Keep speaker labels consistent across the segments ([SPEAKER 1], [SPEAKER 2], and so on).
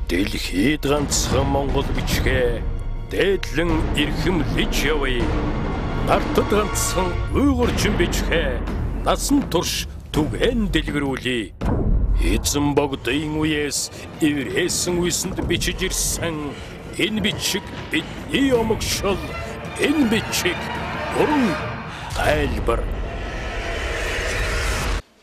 [SPEAKER 1] Дэлхийд ганцхан Монгол бичгээ дээдлэн эрхэмлэж явъя. Нартад ганцхан уйгурчин бичгээ насан турш түгээн дэлгэрүүлье. Эзэн богдын үеэс эврээсэн үсэнд бичиж ирсэн энэ бичиг бидний омогшол, энэ бичиг бүрэн тайлбар.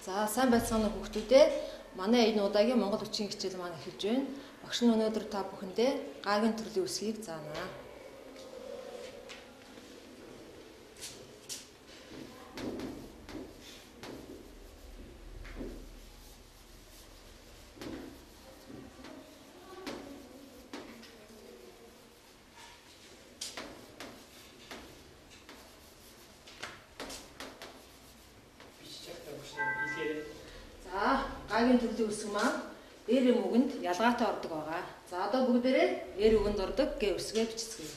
[SPEAKER 2] За сайн байцгаана уу хүүхдүүдээ. Манай энэ удаагийн Монгол бичгийн хичээл маань эхэлж байна. Багш нь өнөөдөр та бүхэндээ гагийн төрлийн үсгийг заана. Гагийн төрлийн үсэг маань эр үгэнд ялгаатай ордог байгаа. За одоо бүгдээрээ эр үгэнд ордог гэ үсгээ бичицгээе.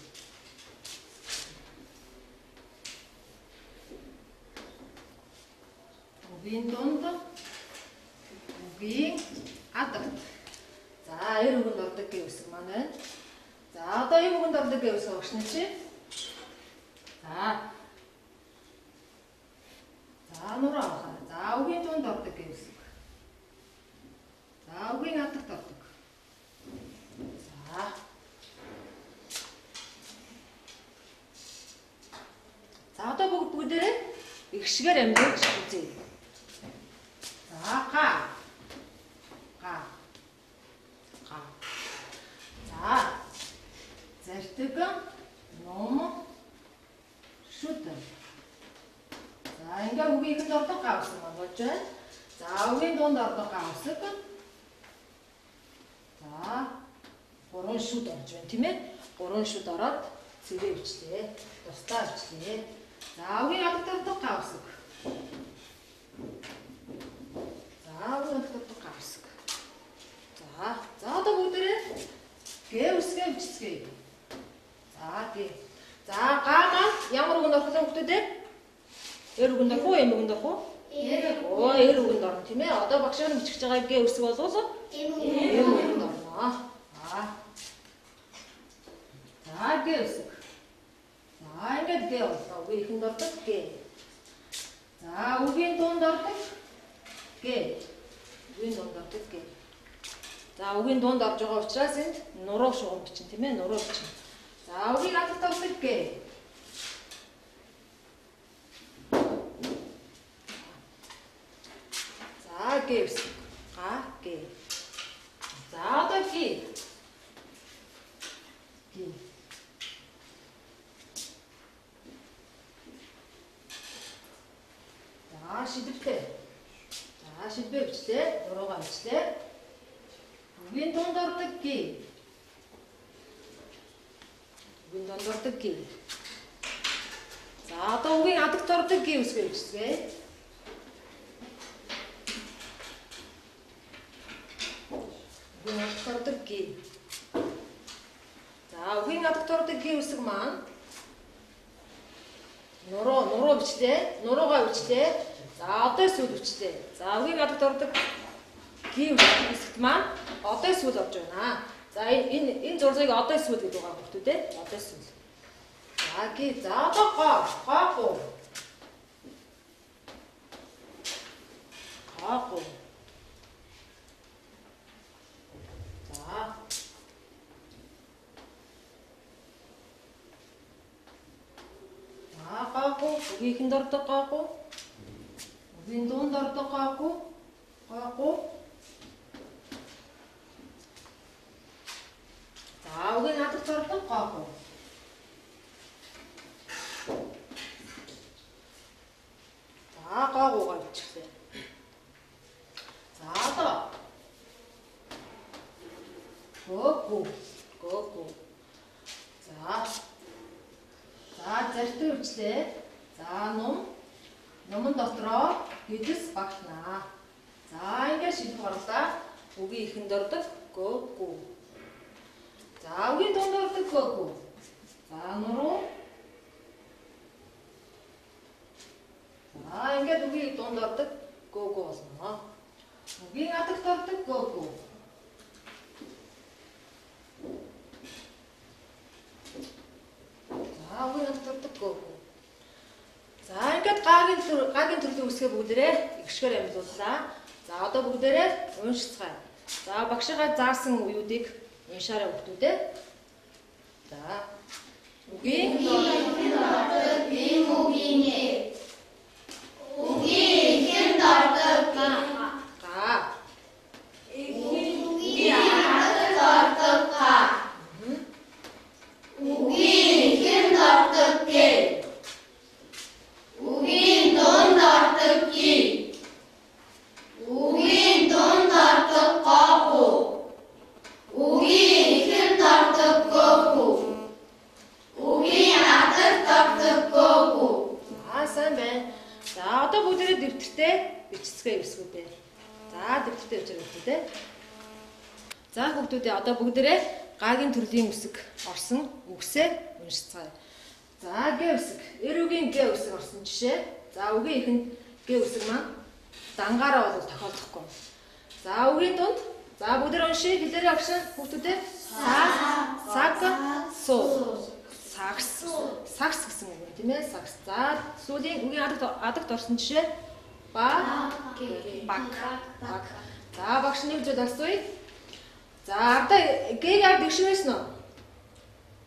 [SPEAKER 2] Үгийн донд үгийн адагт. За эр үгэнд ордог гэ үсэг маань байна. За одоо эм үгэнд ордог гэ үсэг багш нь чи. За нураа авах. За үгийн донд ордог гэ үсэг. За үгийн адагт ордог. За одоо бүгдээрээ ихшгээр амьдж үзье. За га. За зартэг ном шүт. За ингээ үгийн ихэнд ордог га үсэг маань болж байна. За үгийн дунд ордог га үсэг. За 3 шүд орж байна тийм ээ. 3 шүд ороод цэвээ бичлээ. Тусдаа бичлээ. За үгийн адагт ордог га үсэг. За үгийн адагт ордог га үсэг. За одоо бүгдээрээ гэ үсгээ бичицгээе. За гэ. За га маань ямар үгэнд орох вэ хүүхдүүдээ? Эр үгэнд орох уу, эм үгэнд орох уу? Эр үгэнд орно тийм ээ. Одоо багш нар бичиж байгаа гэ үсэг болвол эм үгэнд орно. За гэ үсэг. За ингээд гэ боллоо. Үгийн ихэнд ордог гэ. За үгийн дунд ордог гэ. Үгийн дунд ордог гэ. За үгийн дунд орж байгаа учраас энд нуруу шугам бичин тийм ээ. Нуруу бичин. За үгийн адагт ордог гэ. За гэ үсэг. Гэ. За одоо гэ. За шидэвтэй. За шидбэ бичлээ. Нуруугаа бичлээ. Үгийн дунд ордог гэ. Үгийн дунд ордог гэ. За одоо үгийн адагт ордог гэ үсгээ бичсгээ. Үгийн адагт ордог гэ. За үгийн адагт ордог гэ үсэг маань нуруу бичлээ. Нуруугаа бичлээ. За одоо сүүл бичлээ. За үгийн адагт ордог гэ үсэгт маань одоо сүүл орж байна. За энэ зургийг одоо сүүл гэдэг байгаа хүмүүс үү? Одоо сүүл. За гэ. За одоо гоо. Үгийн ихэнд ордог гаагүй. Үгийн дунд ордог гаагүй. За үгийн адагт ордог гаагүй. За гаагуугаа бичихлээ. За одоо гөөгүй. За зартыг бичлээ. За номон дотроо гэдэс багтнаа. За ингээд шийдэх орлоо. Үгийн ихэнд ордог гөөгүй. За үгийн дунд ордог гөөгүй. За нуруу. За ингээд үгийн дунд ордог гөөгүй болно. Үгийн адагт ордог гөөгүй. үсгээ бүгдээрээ игшгээр амьлууллаа. За одоо бүгдээрээ уншицгаая. За багшигаа заасан үеүүдийг уншаарай хүүхдүүдээ. За үгийн дордог бим үгийнэ. Үгийн хэн дордог га. Үгийн дордог га. Үгийн хэн дордог гэ. Үгийн дунд дордог ги. Үгийн дунд дордог гоо. Үгийн хэн дордог гоо. Үгийн атар дордог гоо. Сайн байна. За одоо бүгдээрээ дэвтэртээ бичицгээ эвсгүүдээ. За дэвтэртээ бичиж өгдөө. За хүүхдүүдээ одоо бүгдээрээ гагийн төрлийн үсэг орсон үгсээ уншицгаая. За гэ үсэг. Эр үгийн гэ үсэг орсон жишээ. За үгийн ихэнд гэ үсэг маань дангаараа бол тохиолдохгүй. За үгийн дунд. За бүгдээр уншия. Хэлээрээ агшин хүүхдүүдээ. Саг суу. Сагс гэсэн үг тийм ээ. Сагс. За сүүлийн үгийн адагт орсон жишээ. Баг. За багш нэг зүйл асууя. За ардаа г-гээр дэгшвэрсэн үү?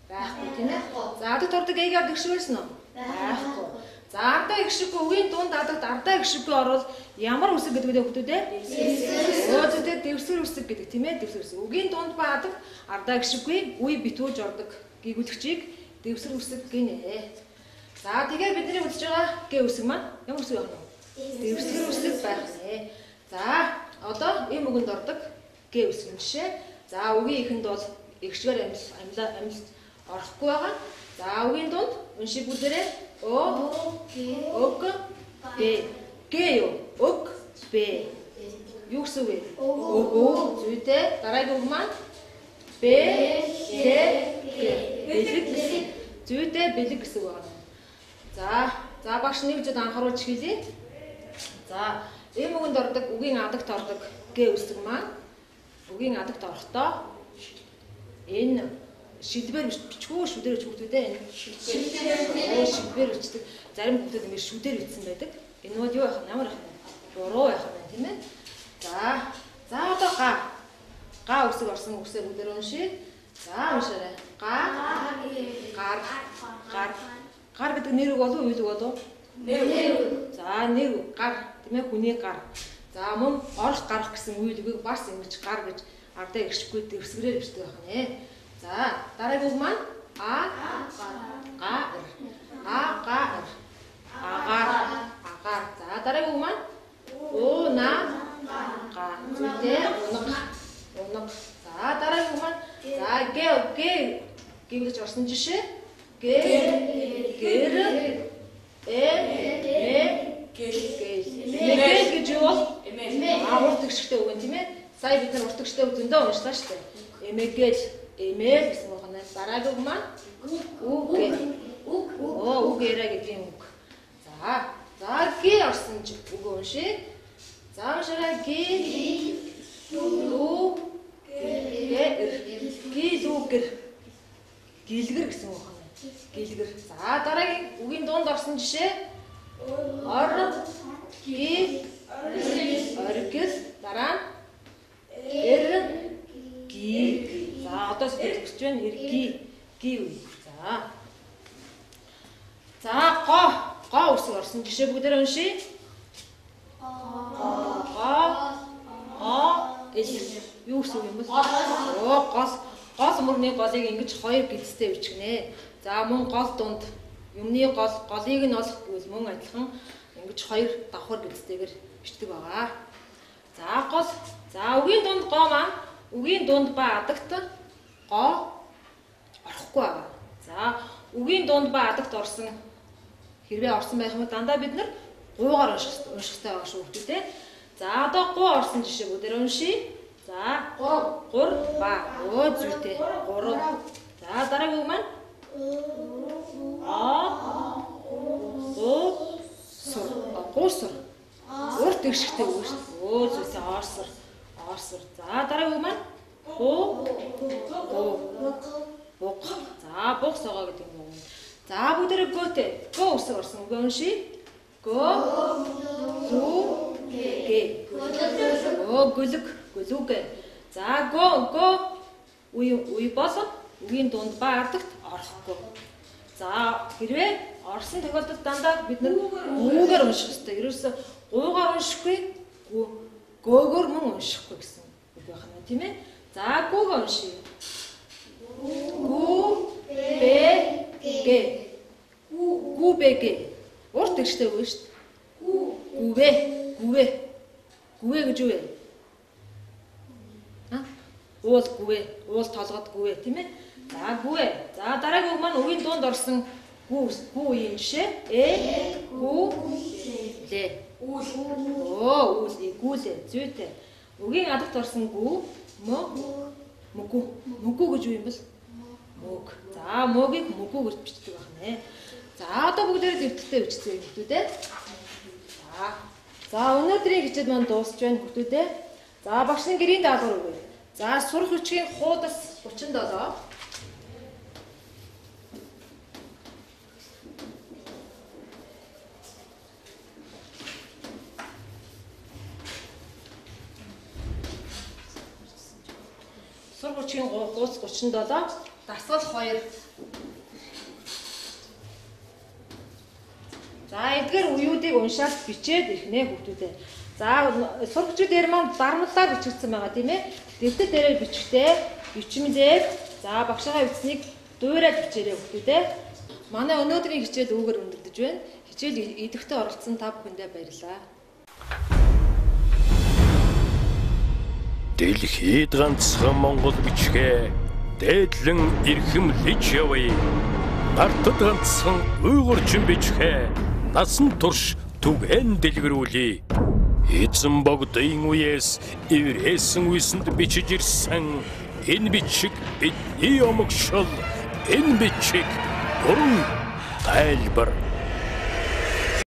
[SPEAKER 2] Байхгүй тийм ээ. За адагт ордог г-гээр дэгшвэрсэн үү? Байхгүй. За ардаа гişггүй үгийн дунд адагт ардаа гişггүй орвол ямар үсэг гэдэг вэ хүүхдүүд ээ? Өөдөө дэвсгэр үсэг гэдэг тийм ээ. Дэвсгэр үсэг. Үгийн дунд ба адагт ардаа гişггүй үе битүүж ордог гэгүүлэгчийг дэвсгэр үсэг гинэ. За тэгэхээр бидний үзэж байгаа г үсэг маань ямар үсэг байна вэ? Дэвсгэр үсэг байх нэ. За одоо ийм үгэнд ордог г үсэг жишээ. За үгийн ихэнд бол игшгээр амьд орохгүй байгаа. За үгийн дунд уншиг бүгдээрээ өг б г юу өг б юу гэсэн үг вэ? Өг зүйтэй дараагийн үг маань б г бэлэг зүйтэй бэлэг гэсэн үг байна. За багш нэг зүйл анхааруулж хэлье. За ийм үгэнд ордог үгийн адагт ордог г үсэг маань үгийн адагт орохдоо энэ шилбэр бичгүү шүдэр гэж хүүхдүүдээ энэ шилбэр бичдэг. Зарим хүүхдүүд ингэ шүдэр бичсэн байдаг. Энэ бол юу байх вэ? Ямар байх вэ? Буруу байх вэ, тийм ээ? За одоо га үсэг орсон үгсээр бүгдээр уншия. За уншаарай. Гар гэдэг нэр үг болов уу, үйл үг болов уу? Нэр үг. За нэр үг гар, тийм ээ, хүний гар. За мөн орох гарах гэсэн үйл үгийг бас ингэж гар гэж ардаа иршгүй дэвсгэрээр бичдэг байх нэ. За дараагийн үг маань агаар. За дараагийн үг маань унага. За дараагийн үг маань за гэвлэж орсон жишээ. Гэр мэгэл гэж юу бол урт гიშгтэй үг юм тийм ээ. Сая бид нар урт гიშгтэй үг зөндөө уншлаа шүү дээ. Эмээгэл гэсэн үг байна. Дараагийн үг маань үг яриа гэдэг үг. За г орсон үг уншия. За уншаарай. Гэлгэр гэсэн үг байна. Гэлгэр. За дараагийн үгийн дунд орсон жишээ. Оргил дараа эрги. За одоо сэтгэж байна. Эрги үе. За гоо үсэг орсон жишээ бүгдээр уншия. Юу гэсэн юм бэ? Гол мөрний голыг ингэж хоёр гидстэй бичгнэ. За мөн гол дунд юмны голыг нь олохгүй мөн адилхан ингэж хоёр давхар гидстэйгээр бичдэг байгаа. За үгийн дунд гоо маань үгийн дунд ба адагт гоо орохгүй байгаа. За үгийн дунд ба адагт орсон хэрвээ орсон байх юм бол дандаа бид нар гуугаар унших хэрэгтэй байгаа шүү хүүхдүүдээ. За одоо гуу орсон жишээ бүгдээр уншия. За гур ба зүйтэй гурав. За дараагийн үг маань гуусар. Урт гიშгтэй үг шүү. Зүйтэй орсор. За дараагийн үг маань буг. За буг согоо гэдэг юм уу. За бүгдээрээ гөөтэй. Гөө үсэг орсон үг уншия. Гөлөг. За го үе болоод үгийн дунд ба ардагт орохгүй. За хэрвээ орсон тохиолдолд дандаа бид нар гүүгээр унших хэрэгтэй. Ерөөсө гуугаар уншихгүй, гөөгөр мөн уншихгүй гэсэн үг байна тийм ээ. За гүүгээр уншия. Гүбэгэ. Урт гэжтэй үг шүү дээ. Гүвэ гэж юу вэ? Уул толгод гүвэ тийм ээ. За гүвэ. За дараагийн үг маань үгийн дунд орсон гүү юм жишээ. Гүлэ. Гүлэ. Зүйтэй. Үгийн адагт орсон гүү мөгүү гэж юу юм бэл? Мөг. За мөгийг мөгүү гэж бичдэг байна. За одоо бүгдээрээ дэвтэртэй бичсэн хүмүүстээ. За өнөөдрийн хичээл маань дуусч байна хүмүүстээ. За багшны гэрийн даалгавар өгье. За сурах хүчгийн хуудас 37. Сурах хүчгийн хуудас 37, дасгал 2. За эдгээр үеүүдийг уншаад бичээд ирхнэ хүмүүстээ. За сурагчид дээр маань дарамтлаар бичигдсэн байгаа тийм ээ. Дэвтэр дээрээ бичгтээ бичмээр за багшаа бичснийг дуурайд бичээрэй хүмүүстээ. Манай өнөөдрийн хичээл үүгээр өндөрлөж байна. Хичээл идэвхтэй оролцсон та бүхэндээ баярлалаа.
[SPEAKER 1] Дэлхийд ганцхан Монгол бичгээ дээдлэн эрхэмлэж явъя. Нартад ганцхан уйгурчин бичгээ насан турш түгээн дэлгэрүүлье. Эзэн богдын үеэс эврээсэн үсэнд бичиж ирсэн энэ бичиг бидний омогшол, энэ бичиг бүрэн тайлбар.